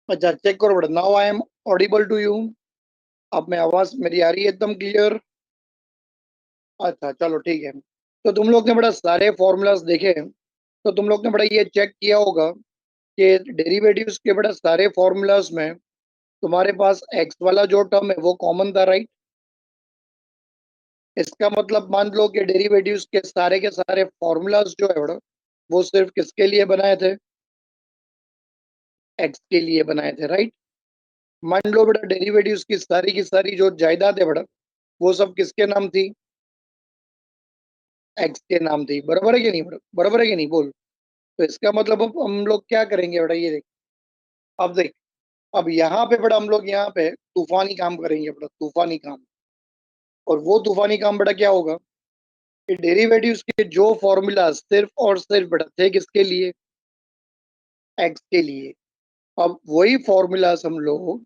अच्छा चेक करो बेटा, now I am audible to you. अब मैं आवाज मेरी आ रही है एकदम क्लियर? अच्छा चलो ठीक है। तो तुम लोग ने बड़ा सारे फॉर्मूलाज देखे हैं, तो तुम लोग ने बड़ा ये चेक किया होगा कि डेरिवेटिव्स के बड़ा सारे फॉर्मूलाज में तुम्हारे पास एक्स वाला जो टर्म है वो कॉमन था, राइट? इसका मतलब मान लो कि डेरिवेटिव्स के सारे फॉर्मूलाज जो है बड़ा, वो सिर्फ किसके लिए बनाए थे? एक्स के लिए बनाए थे, राइट? मान लो बेटा डेरिवेटिव्स की सारी जो जायदाद है बेटा, वो सब किसके नाम थी? एक्स के नाम थी। बराबर है कि नहीं बेटा? बराबर है कि नहीं बोल? तो इसका मतलब अब हम लोग क्या करेंगे बेटा, ये देख। अब देख, अब यहाँ पे बेटा हम लोग यहाँ पे तूफानी काम करेंगे बेटा, तूफानी काम। और वो तूफानी काम बेटा क्या होगा कि डेरिवेटिव्स के जो फॉर्मूला सिर्फ और सिर्फ बेटा थे किसके लिए? एक्स के लिए। अब वही फॉर्मूलाज हम लोग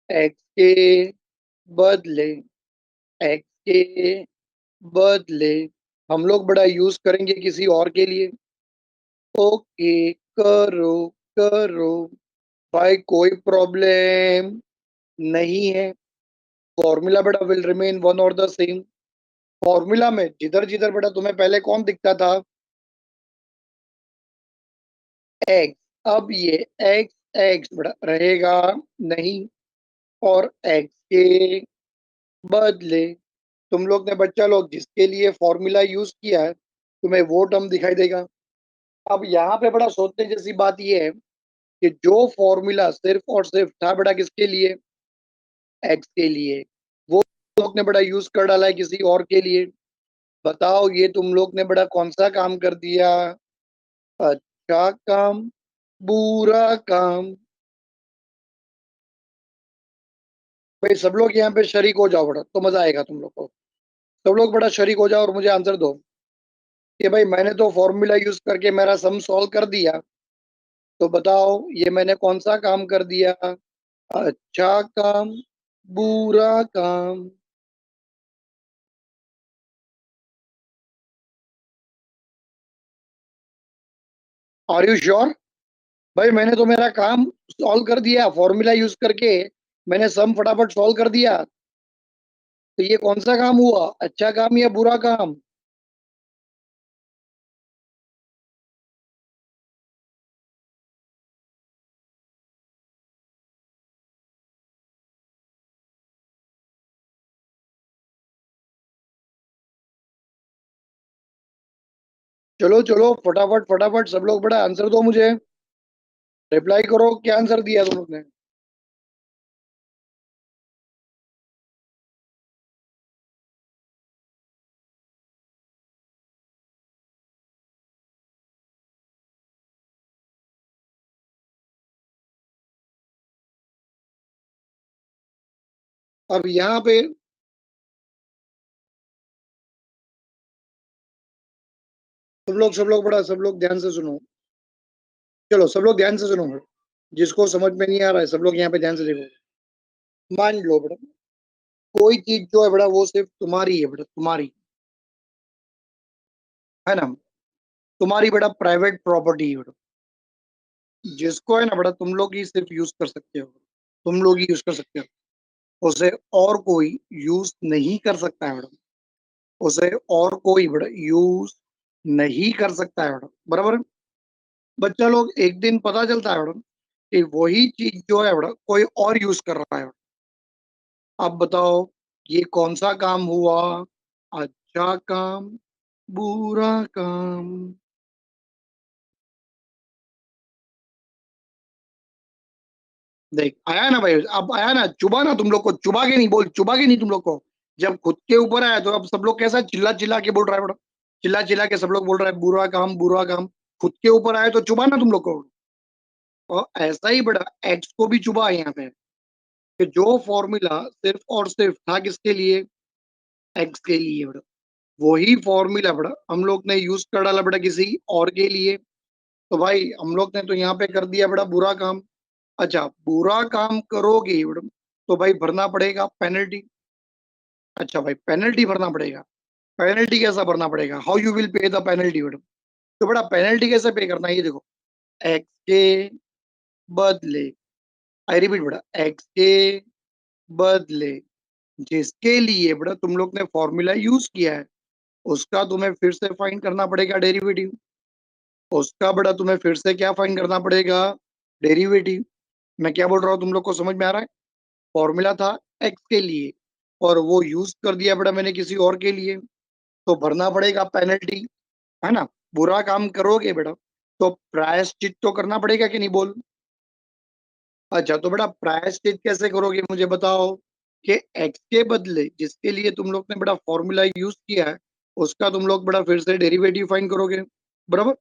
एक्स के बदले एक्स के बदले हम लोग बड़ा यूज करेंगे किसी और के लिए। ओके, करो करो भाई, कोई प्रॉब्लम नहीं है। फॉर्मूला बेटा विल रिमेन वन और द सेम। फॉर्मूला में जिधर जिधर बेटा तुम्हें पहले कौन दिखता था? एक्स। अब ये एक्स एक्स बेटा रहेगा नहीं, और एक्स के बदले तुम लोग ने बच्चा लोग जिसके लिए फॉर्मूला यूज किया है, तुम्हें वो टर्म दिखाई देगा। अब यहाँ पे बड़ा सोचने जैसी बात ये है कि जो फॉर्मूला सिर्फ और सिर्फ था बेटा किसके लिए? एक्स के लिए, वो लोग ने बड़ा यूज कर डाला है किसी और के लिए। बताओ ये तुम लोग ने बड़ा कौन सा काम कर दिया? अच्छा काम, बुरा काम। भाई सब लोग यहाँ पे शरीक हो जाओ बड़ा, तो मजा आएगा तुम लोग को। सब लोग बड़ा शरीक हो जाओ और मुझे आंसर दो कि भाई मैंने तो फॉर्मूला यूज करके मेरा सम सॉल्व कर दिया, तो बताओ ये मैंने कौन सा काम कर दिया? अच्छा काम, बुरा काम। Are you sure? भाई मैंने तो मेरा काम सॉल्व कर दिया फॉर्मूला यूज करके, मैंने सम फटाफट सॉल्व कर दिया। तो ये कौन सा काम हुआ, अच्छा काम या बुरा काम? चलो चलो फटाफट फटाफट सब लोग बड़ा आंसर दो मुझे, रिप्लाई करो क्या आंसर दिया तुम लोग ने। अब यहाँ पे सब लोग बड़ा सब लोग ध्यान से सुनो। चलो सब लोग ध्यान से सुनो, जिसको समझ में नहीं आ रहा है सब लोग यहाँ पे ध्यान से देखो। मान लो बेटा कोई चीज जो है बेटा वो सिर्फ तुम्हारी है बेटा, तुम्हारी है ना, तुम्हारी बेटा प्राइवेट प्रॉपर्टी है बेटा, जिसको है ना बेटा तुम लोग ही सिर्फ यूज कर सकते हो, तुम लोग ही यूज कर सकते हो। उसे और कोई यूज नहीं कर सकता है बेटा, उसे और कोई बेटा यूज नहीं कर सकता है बेटा। बराबर है? बच्चा लोग एक दिन पता चलता है बेटा कि वही चीज जो है बेटा कोई और यूज कर रहा है बेटा। अब बताओ ये कौन सा काम हुआ, अच्छा काम, बुरा काम? देख आया ना भाई, अब आया ना, चुबा ना तुम लोग को, चुबा के नहीं बोल, चुबा के नहीं तुम लोग को। जब खुद के ऊपर आया तो अब सब लोग कैसा चिल्ला चिल्ला के बोल रहा है बड़ा, चिल्ला चिल्ला के सब लोग बोल रहा है बुरा काम बुरा काम। खुद के ऊपर आया तो चुबा ना तुम लोग को। और ऐसा ही बड़ा एक्स को भी चुबा है यहाँ पे, कि जो फॉर्मूला सिर्फ और सिर्फ था किसके लिए? एक्स के लिए बड़ा, वही फॉर्मूला बड़ा हम लोग ने यूज कर डाला बड़ा किसी और के लिए। तो भाई हम लोग ने तो यहाँ पे कर दिया बड़ा बुरा काम। अच्छा बुरा काम करोगे बड़ा तो भाई भरना पड़ेगा पेनल्टी। अच्छा भाई पेनल्टी भरना पड़ेगा। पेनल्टी कैसा भरना पड़ेगा, how you will pay the penalty madam? तो बड़ा पेनल्टी कैसे पे करना है ये देखो, एक्स के बदले आई रिपीट बेटा, एक्स के बदले जिसके लिए बेटा तुम लोग ने फॉर्मूला यूज किया है उसका तुम्हें फिर से फाइंड करना पड़ेगा डेरिवेटिव। उसका बेटा तुम्हें फिर से क्या फाइंड करना पड़ेगा, डेरिवेटिव। मैं क्या बोल रहा हूँ तुम लोग को समझ में आ रहा है? फॉर्मूला था एक्स के लिए और वो यूज कर दिया बेटा मैंने किसी और के लिए, तो भरना पड़ेगा पेनल्टी, है ना। बुरा काम करोगे बेटा तो प्रायश्चित तो करना पड़ेगा कि नहीं, बोल। अच्छा, तो बेटा प्रायश्चित कैसे करोगे मुझे बताओ, कि एक्स के बदले जिसके लिए तुम लोग ने बेटा फॉर्मूला यूज किया है उसका तुम लोग बेटा फिर से डेरिवेटिव फाइंड करोगे, बराबर।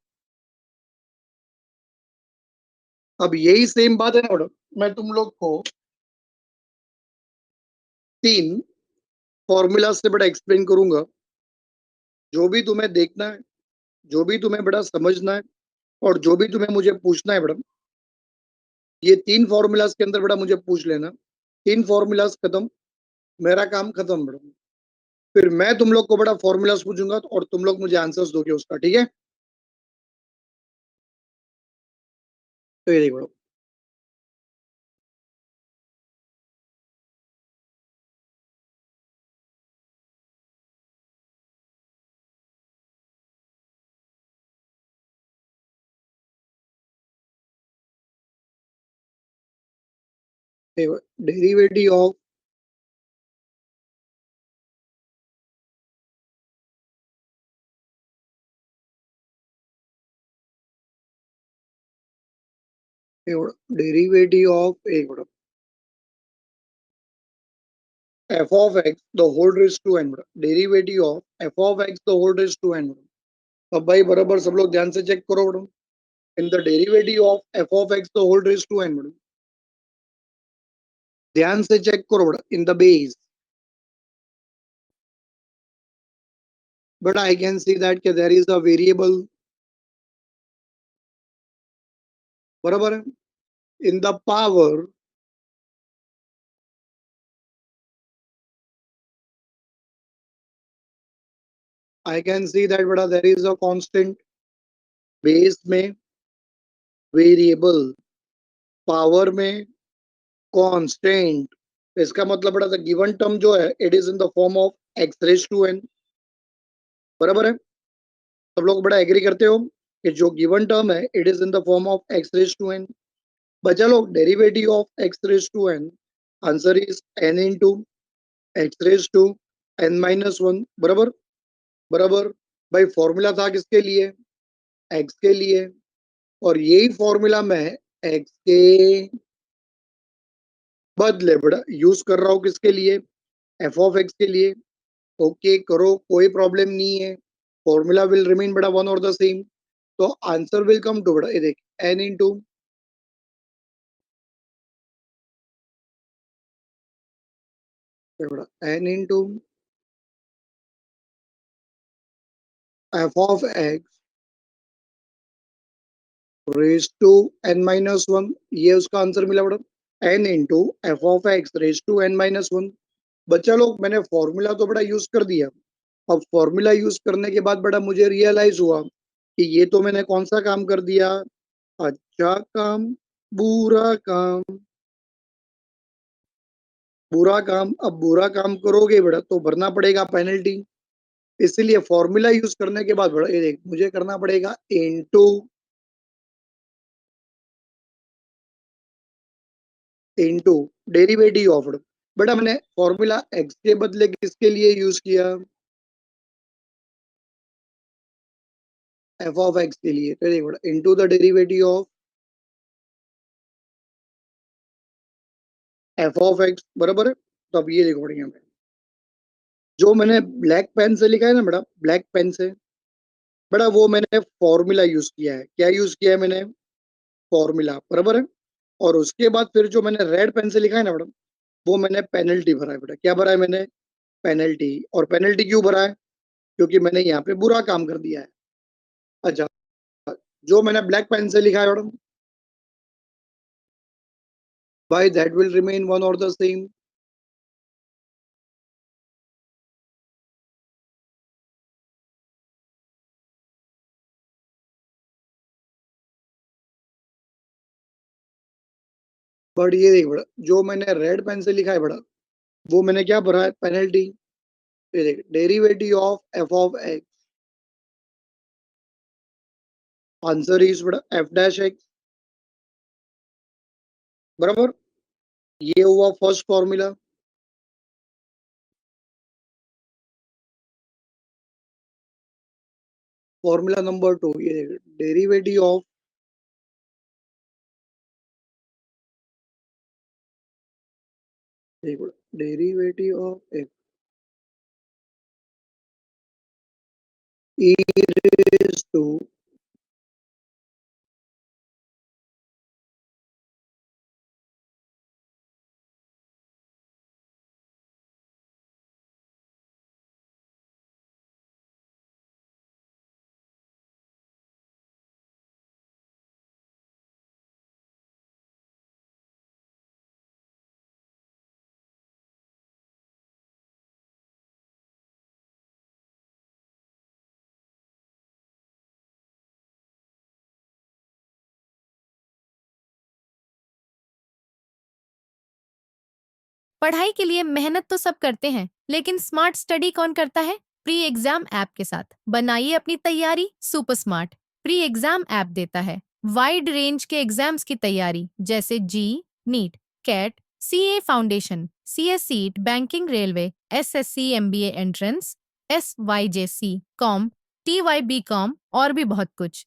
अब यही सेम बात है ना बेटा, मैं तुम लोग को तीन फॉर्मूला से बेटा एक्सप्लेन करूंगा। जो भी तुम्हें देखना है, जो भी तुम्हें बेटा समझना है और जो भी तुम्हें मुझे पूछना है बेटा, ये तीन फॉर्मूलाज के अंदर बेटा मुझे पूछ लेना। तीन फॉर्मूलाज खत्म, मेरा काम खत्म बेटा। फिर मैं तुम लोग को बड़ा फॉर्मूलाज पूछूंगा और तुम लोग मुझे आंसर्स दोगे उसका, ठीक है। तो ये देखो, डेरिवेटिव ऑफ डेरिवेटिव ऑफ एक बेटा f of x the whole raise to n, derivative of f of x the whole raise to n. अब भाई बराबर सब लोग ध्यान से चेक करो बेटा, in the derivative of f of x the whole raise to n, ध्यान से चेक करो बेटा, in the base but I can see that के देयर इज अ वेरिएबल, बराबर है। In the power I can see that बेटा there is a constant, base में variable, power में कांस्टेंट। इसका मतलब बड़ा द गिवन टर्म जो है it is in the form of x raise to N, बराबर है। सब लोग बड़ा एग्री करते हो कि जो गिवन टर्म है it is in the form of x raise to n. बचा लोग derivative of x raise to n, answer is n into x raise to n minus one, बराबर। बराबर। भाई फॉर्मूला था किसके लिए, एक्स के लिए, और यही फॉर्मूला मैं एक्स के बदले बड़ा यूज कर रहा हूँ किसके लिए, एफ ऑफ एक्स के लिए। ओके करो, कोई प्रॉब्लम नहीं है, फॉर्मूला विल रिमेन बड़ा वन और द सेम। तो आंसर विल कम टू बड़ा ये देख एन इंटू बड़ा n into f of x raise to n minus one, ये उसका आंसर मिला बड़ा, n into f of x raise to n minus one. बच्चा लोग मैंने फॉर्मूला तो बड़ा यूज कर दिया, अब फॉर्मूला यूज करने के बाद बड़ा मुझे रियलाइज हुआ कि ये तो मैंने कौन सा काम कर दिया, अच्छा काम, बुरा काम। बुरा काम, अब बुरा काम करोगे बेटा तो भरना पड़ेगा पेनल्टी। इसीलिए फॉर्मूला यूज करने के बाद बेटा ये देख मुझे करना पड़ेगा इनटू इनटू डेरिवेटिव ऑफ, बेटा मैंने फॉर्मूला एक्स के बदले किसके लिए यूज किया, एफ ऑफ एक्स के लिए। तो देख बेटा into the derivative of f of x, बराबर है। तो अब ये देखो बढ़िया में जो मैंने ब्लैक पेन से लिखा है ना बेटा, ब्लैक पेन से बेटा वो मैंने फॉर्मूला यूज किया है। क्या यूज किया है मैंने, फॉर्मूला, बराबर है। और उसके बाद फिर जो मैंने रेड पेन से लिखा है ना मैडम, वो मैंने पेनल्टी भरा है बेटा। क्या भरा है मैंने, पेनल्टी। और पेनल्टी क्यों भरा है, क्योंकि मैंने यहाँ पे बुरा काम कर दिया है। अच्छा, जो मैंने ब्लैक पेन से लिखा है madam, by that will remain one और द सेम। बट ये देख बड़ा, जो मैंने रेड पेन से लिखा है बड़ा, वो मैंने क्या भरा है, पेनल्टी। ये देख, derivative of f of x, answer is बड़ा एफ डैश एक्स, बराबर। ये हुआ फर्स्ट फॉर्मूला। फॉर्मूला नंबर 2, ये देख, डेरिवेटिव ऑफ, देख बड़ा, derivative of x is two, पढ़ाई के लिए मेहनत तो सब करते हैं, लेकिन स्मार्ट स्टडी कौन करता है? प्री एग्जाम ऐप के साथ बनाइए अपनी तैयारी super smart. Pre exam app देता है वाइड रेंज के एग्जाम्स की तैयारी, जैसे JEE, NEET, CAT, CA foundation, CSEET, banking, railway, SSC, MBA entrance, SYJC, com, TYB com और भी बहुत कुछ।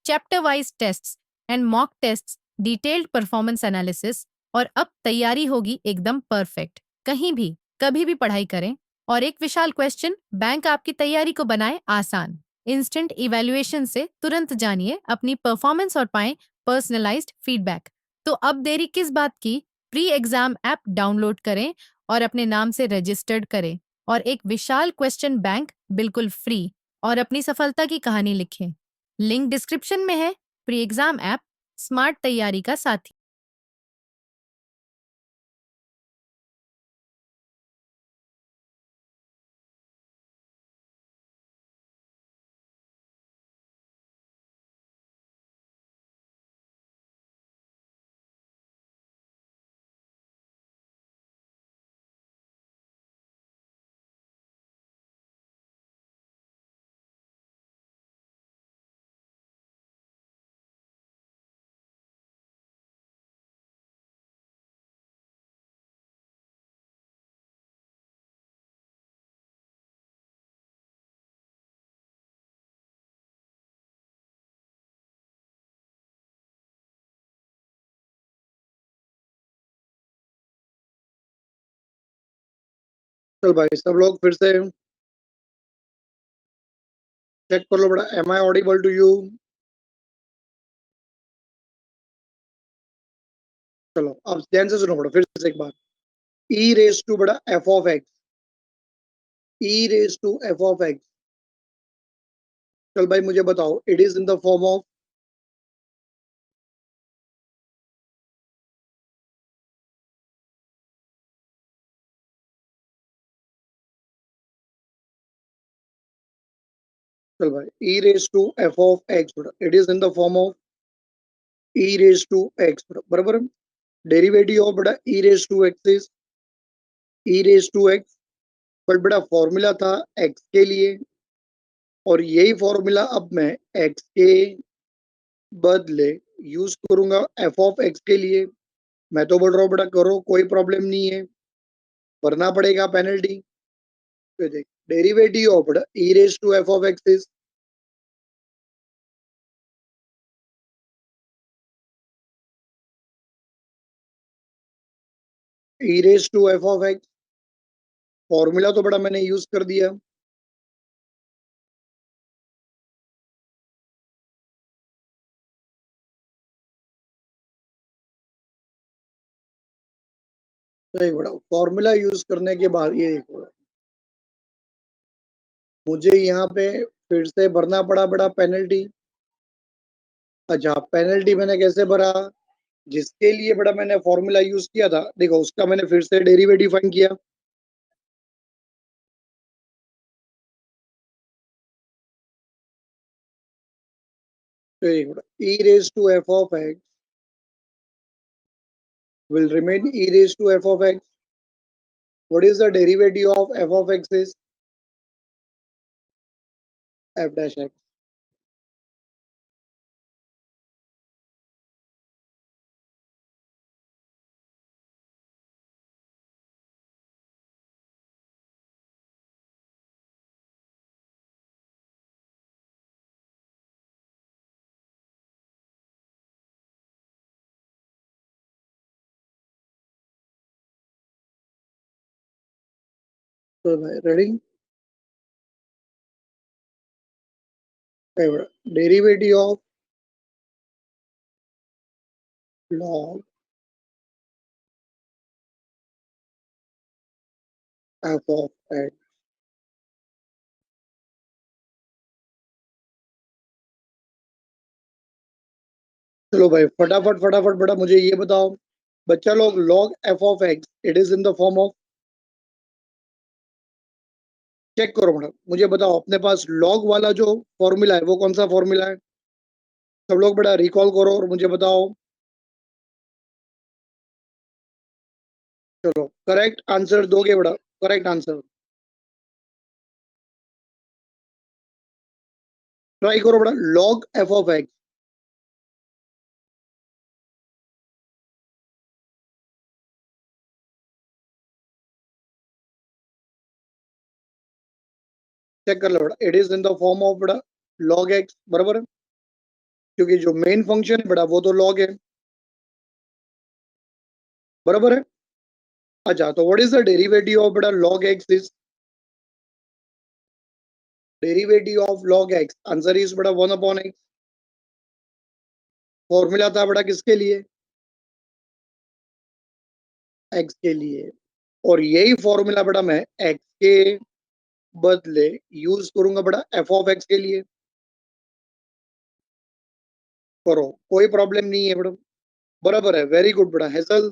Chapter wise tests and mock tests, detailed performance analysis, और अब तैयारी होगी एकदम परफेक्ट। कहीं भी कभी भी पढ़ाई करें। और एक विशाल क्वेश्चन बैंक आपकी तैयारी को बनाए आसान। इंस्टेंट इवैल्यूएशन से तुरंत जानिए अपनी परफॉर्मेंस और पाएं पर्सनलाइज्ड फीडबैक। तो अब देरी किस बात की? प्री एग्जाम ऐप डाउनलोड करें और अपने नाम से रजिस्टर्ड करें और एक विशाल क्वेश्चन बैंक बिल्कुल फ्री और अपनी सफलता की कहानी लिखें। लिंक डिस्क्रिप्शन में है। प्री एग्जाम ऐप, स्मार्ट तैयारी का साथी। चल भाई सब लोग फिर से चेक कर लो बड़ा, am I audible to you? चलो अब ध्यान से सुनो बड़ा, फिर से एक बार। ई रेस टू बड़ा f of x, e raise to f of x. चल भाई मुझे बताओ, it is in the form of, चल भाई, e raise to f of x बड़ा, it is in the form of e raise to x बड़ा, बराबर। Derivative of बड़ा e raise to x is e raise to x, but बड़ा formula था x के लिए, और यही फॉर्मूला अब मैं एक्स के बदले यूज करूंगा एफ ऑफ एक्स के लिए। मैं तो बोल रहा हूँ बड़ा करो, कोई प्रॉब्लम नहीं है, भरना पड़ेगा पेनल्टी। तो देख, डेरिवेटिव ऑफ बड़ा e raise to f of x is, e raise to f of x, formula तो बड़ा मैंने यूज कर दिया। तो एक बड़ा फॉर्मूला यूज करने के बाद ये देखो, मुझे यहाँ पे फिर से भरना पड़ा बड़ा पेनल्टी। अच्छा, पेनल्टी मैंने कैसे भरा? जिसके लिए बड़ा मैंने फॉर्मूला यूज किया था, देखो उसका मैंने फिर से डेरिवेटिव फाइंड किया। तो एक बड़ा e raise to f of x will remain e raised to f of x. What is the derivative of f of x is f dash x. So ready? Derivative of log f of x. चलो भाई फटाफट फटाफट बड़ा मुझे ये बताओ बच्चा लोग log f of x it is in the form of check करो बड़ा मुझे बताओ अपने पास log वाला जो फॉर्मूला है वो कौन सा फॉर्मूला है सब लोग बड़ा रिकॉल करो और मुझे बताओ चलो करेक्ट आंसर दोगे बड़ा करेक्ट आंसर ट्राई करो बड़ा log f of x check कर लो बड़ा it is in the form of बड़ा log x बराबर है क्योंकि जो मेन फंक्शन है बड़ा वो तो log है बराबर है अच्छा तो what is the derivative of बड़ा log x is derivative of log x answer is बड़ा 1 अपॉन x फॉर्मूला था बड़ा किसके लिए x के लिए और यही फॉर्मूला बड़ा मैं x के बदले यूज करूंगा बड़ा f ऑफ x के लिए करो कोई प्रॉब्लम नहीं है बड़ा बराबर है वेरी गुड बड़ा हैसल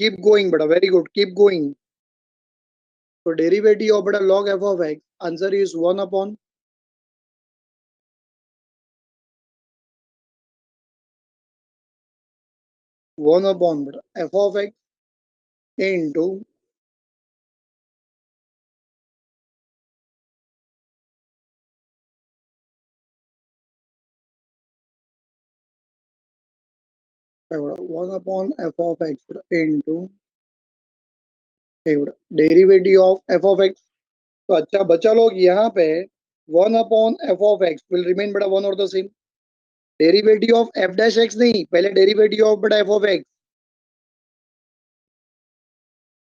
कीप गोइंग बड़ा वेरी गुड कीप गोइंग तो डेरिवेटिव ऑफ बड़ा log f of x answer is 1 upon 1 upon बड़ा f of x into one upon f of x into derivative of f of x तो अच्छा बच्चा लोग यहाँ पे 1 upon f of x will remain बड़ा 1 और the same derivative of f dash x नहीं पहले डेरिवेटिव ऑफ बड़ा f of x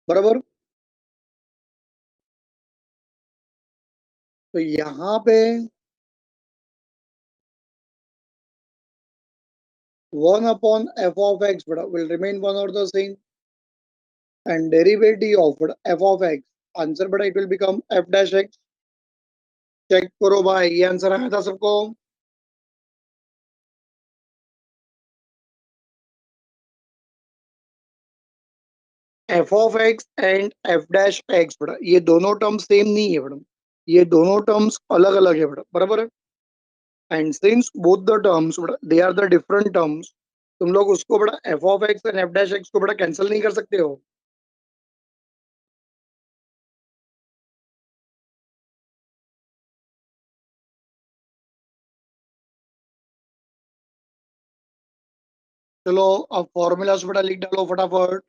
बराबर तो यहाँ पे 1 upon f of x will remain 1 or the same and derivative of f of x answer बड़ा it will become f dash x चेक करो भाई ये आंसर आया था सबको f of x and f dash x बड़ा ये दोनों टर्म्स सेम नहीं है बड़ा ये दोनों टर्म्स अलग अलग है बड़ा बराबर है and since both the terms बड़ा they are the different terms तुम लोग उसको बड़ा f of x and f dash x को बड़ा कैंसिल नहीं कर सकते हो चलो अब फॉर्मूलास बड़ा लिख डालो फटाफट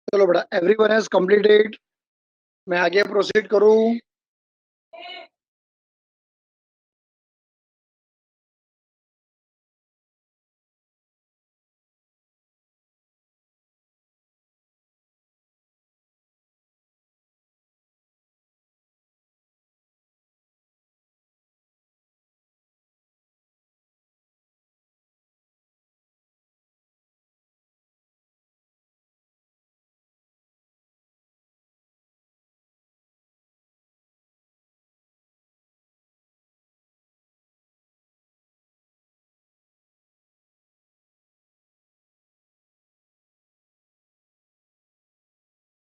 चलो बेटा, एवरीवन हैज कंप्लीटेड। मैं आगे प्रोसीड करूं?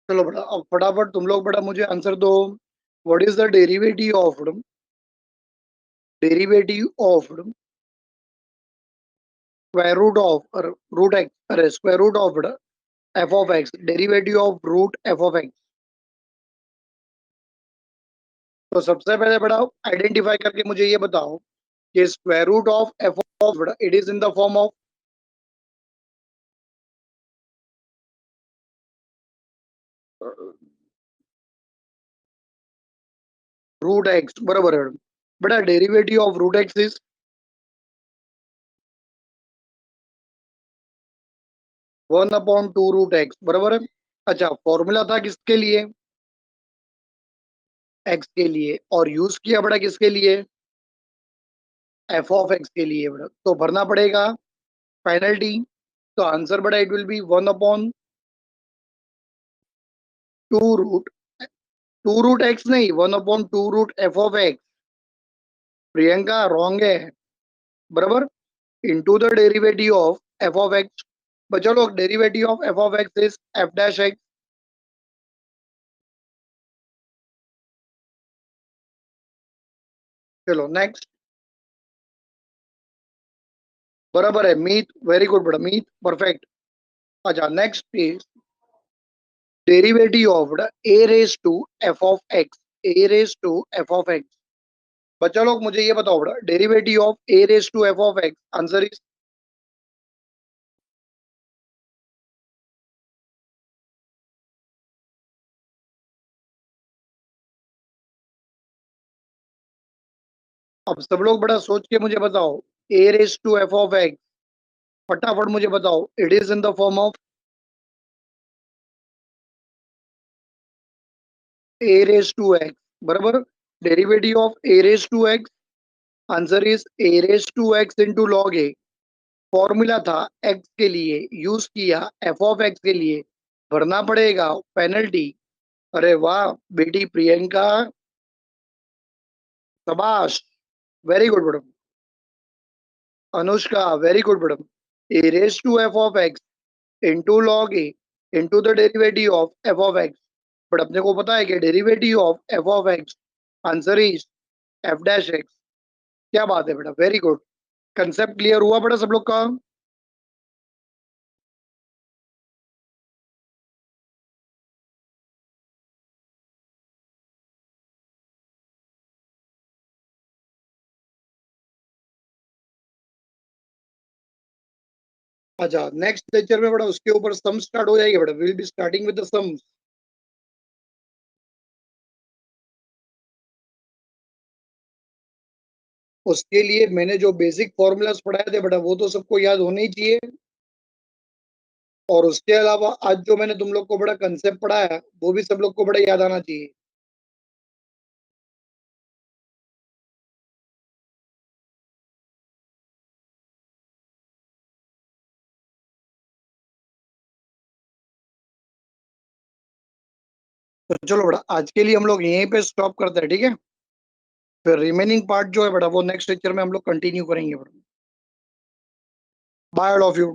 चलो बेटा, अब फटाफट तुम लोग बेटा मुझे आंसर दो। What is the derivative of square root of root x, अरे square root of f of x, derivative of root f of x. तो सबसे पहले बेटा आइडेंटिफाई करके मुझे ये बताओ कि square root of f of it is in the form of root x, बराबर है बेटा। Derivative of root x is 1/2 root x, बराबर है। अच्छा, फॉर्मूला था किसके लिए? एक्स के लिए। और यूज किया बेटा किसके लिए? एफ ऑफ एक्स के लिए बेटा। तो भरना पड़ेगा पेनल्टी। तो आंसर बेटा it will be 1/2 root, 2 root x नहीं, 1/2 root f of x. Priyanka wrong है, बराबर। Into the derivative of f of x. बच्चों लोग, derivative of f of x is f dash x. चलो नेक्स्ट। बराबर है मीत, वेरी गुड बेटा, मीत परफेक्ट। अच्छा, next is derivative of a raise to f of x, a raise to f of x. बच्चा लोग मुझे ये बताओ बेटा, derivative of a raise to f of x, answer is अब सब लोग बड़ा सोच के मुझे बताओ, a raise to f of x, फटाफट मुझे बताओ, it is in the form of a raise to x, बराबर। Derivative of a raise to x, answer is a raise to x into log a. Formula था x के लिए, use किया F of x के लिए, भरना पड़ेगा penalty. अरे वाह बेटी प्रियंका, शाबाश, very good madam. Anushka, very good madam. A raise to f of x into log a into the derivative of f of x. But अपने को पता है कि derivative of f of x, answer is f dash x. क्या बात है बेटा, very good. Concept clear हुआ बेटा सब लोग का? अच्छा, नेक्स्ट लेक्चर में बेटा उसके ऊपर सम स्टार्ट हो जाएगी बेटा, will be starting with the sums. उसके लिए मैंने जो बेसिक फॉर्मूलाज पढ़ाए थे बेटा, वो तो सबको याद होने ही चाहिए। और उसके अलावा आज जो मैंने तुम लोग को बड़ा कंसेप्ट पढ़ाया, वो भी सब लोग को बड़ा याद आना चाहिए। तो चलो बेटा, आज के लिए हम लोग यहीं पे स्टॉप करते हैं, ठीक है। फिर रिमेनिंग पार्ट जो है बेटा, वो नेक्स्ट लेक्चर में हम लोग कंटिन्यू करेंगे बेटा। Bye all of you.